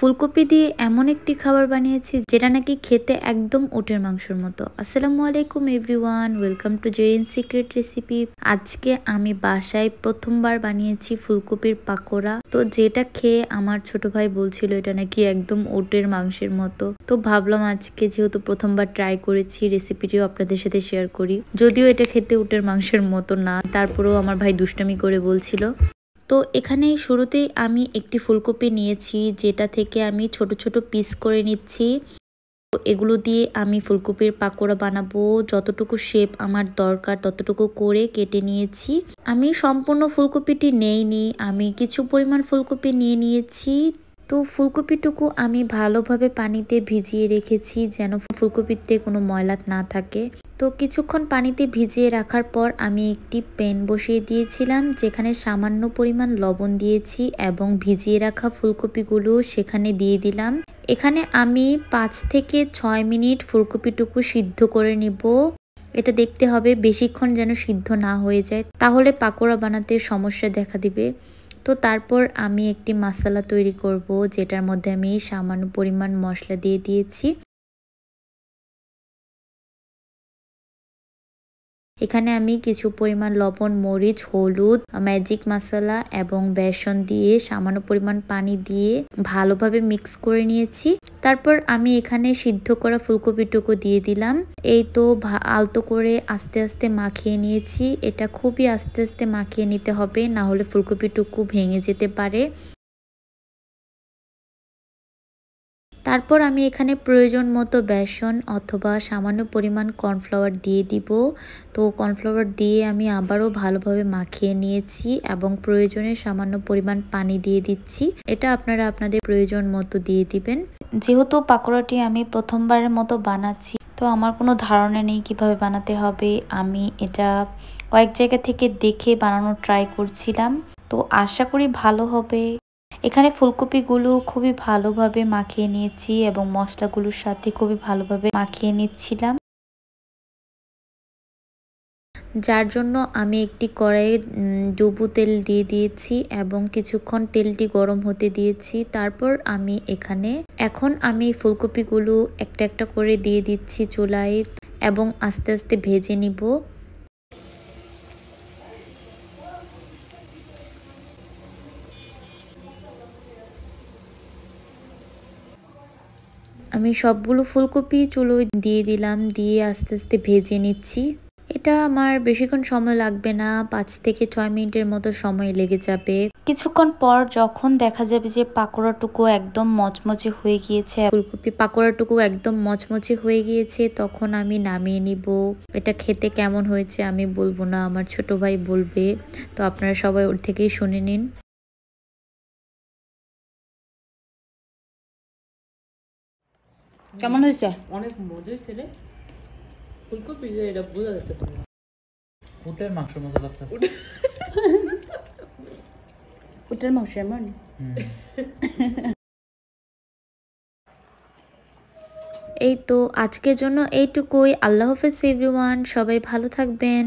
ফুলকপি দিয়ে এমন একটি খাবার বানিয়েছি যেটা নাকি খেতে একদম উটের মাংসের মতো। আসসালামু আলাইকুম everyone, welcome to Jerin secret recipe. আজকে আমি বাসায় প্রথমবার বানিয়েছি ফুলকপির পাকোড়া। তো যেটা খেয়ে আমার ছোট ভাই বলছিল এটা নাকি একদম উটের মাংসের মতো। তো ভাবলাম আজকে যেহেতু প্রথমবার ট্রাই করেছি, রেসিপিটিও আপনাদের সাথে শেয়ার করি। যদিও এটা খেতে উটের মাংসের মতো না, তারপরেও আমার ভাই দুষ্টামি করে বলছিল। তো এখানে শুরুতেই আমি একটি ফুলকপি নিয়েছি, যেটা থেকে আমি ছোট ছোট পিস করে নিচ্ছি। তো এগুলো দিয়ে আমি ফুলকপির পাকোড়া বানাবো। যতটুকু শেপ আমার দরকার ততটুকু করে কেটে নিয়েছি। আমি সম্পূর্ণ ফুলকপিটি নেইনি, আমি কিছু পরিমাণ ফুলকপি নিয়ে নিয়েছি। তো ফুলকপিটুকু আমি ভালোভাবে পানিতে ভিজিয়ে রেখেছি যেন ফুলকপিতে কোনো ময়লা না থাকে। তো কিছুক্ষণ পানিতে ভিজিয়ে রাখার পর আমি একটি প্যান বসিয়ে দিয়েছিলাম, যেখানে সামান্য পরিমাণ লবণ দিয়েছি এবং ভিজিয়ে রাখা ফুলকপিগুলো সেখানে দিয়ে দিলাম। এখানে আমি 5 থেকে 6 মিনিট ফুলকপিটুকু সিদ্ধ করে নিব। এটা দেখতে হবে বেশিক্ষণ যেন সিদ্ধ না হয়ে যায়, তাহলে পাকোড়া বানাতে সমস্যা দেখা দিবে। তো তারপর আমি একটি মশলা তৈরি করব, যেটার মধ্যে আমি সামান্য পরিমাণ মশলা দিয়ে দিয়েছি। এখানে আমি কিছু পরিমাণ লবণ, মরিচ, হলুদ, ম্যাজিক মশলা এবং বেসন দিয়ে সামান্য পরিমাণ পানি দিয়ে ভালোভাবে মিক্স করে নিয়েছি। তারপর আমি এখানে সিদ্ধ করা ফুলকপিটুকু দিয়ে দিলাম। এই তো আলতো করে আস্তে আস্তে মাখিয়ে নিয়েছি। এটা খুবই আস্তে আস্তে মাখিয়ে নিতে হবে, না হলে ফুলকপিটুকু ভেঙে যেতে পারে। তারপর আমি এখানে প্রয়োজন মতো বেসন অথবা সামান্য পরিমাণ কর্নফ্লাওয়ার দিয়ে দিব। তো কর্নফ্লাওয়ার দিয়ে আমি আবারও ভালোভাবে মাখিয়ে নিয়েছি এবং প্রয়োজনে সামান্য পরিমাণ পানি দিয়ে দিচ্ছি। এটা আপনারা আপনাদের প্রয়োজন মতো দিয়ে দিবেন। যেহেতু পাকোড়াটি আমি প্রথমবারের মতো বানাচ্ছি, তো আমার কোনো ধারণা নেই কিভাবে বানাতে হবে। আমি এটা কয়েক জায়গা থেকে দেখে বানানোর ট্রাই করছিলাম, তো আশা করি ভালো হবে। এখানে ফুলকপিগুলো খুবই ভালোভাবে মাখিয়ে নিয়েছি এবং মশলাগুলোর সাথে খুবই ভালোভাবে মাখিয়ে নিচ্ছিলাম, যার জন্য আমি একটি কড়াইয়ে ডুবো তেল দিয়ে দিয়েছি এবং কিছুক্ষণ তেলটি গরম হতে দিয়েছি। তারপর আমি এখন আমি ফুলকপিগুলো একটা একটা করে দিয়ে দিচ্ছি চুলায় এবং আস্তে আস্তে ভেজে নিব। আমি সবগুলো ফুলকপি চুলোয় দিয়ে দিলাম, দিয়ে আস্তে আস্তে ভেজে নিচ্ছি। এটা আমার বেশিক্ষণ সময় লাগবে না, 5 থেকে 6 মিনিটের মতো সময় লেগে যাবে। কিছুক্ষণ পর যখন দেখা যাবে যে পাকোড়াটুকু একদম মচমচে হয়ে গিয়েছে, ফুলকপি পাকোড়াটুকু একদম মচমচে হয়ে গিয়েছে, তখন আমি নামিয়ে নিব। এটা খেতে কেমন হয়েছে আমি বলবো না, আমার ছোট ভাই বলবে। তো আপনারা সবাই ওর থেকেই শুনে নিন। কেমন হয়েছে? অনেক মজা হয়েছে রে। ফুলকপি যে এটা বোঝা যাচ্ছে না, উটের মাংসের মতো লাগতেছে। উটের মাংস এমন। এই তো আজকের জন্য এইটুকুই। আল্লাহ হাফেজ এভরিওয়ান, সবাই ভালো থাকবেন।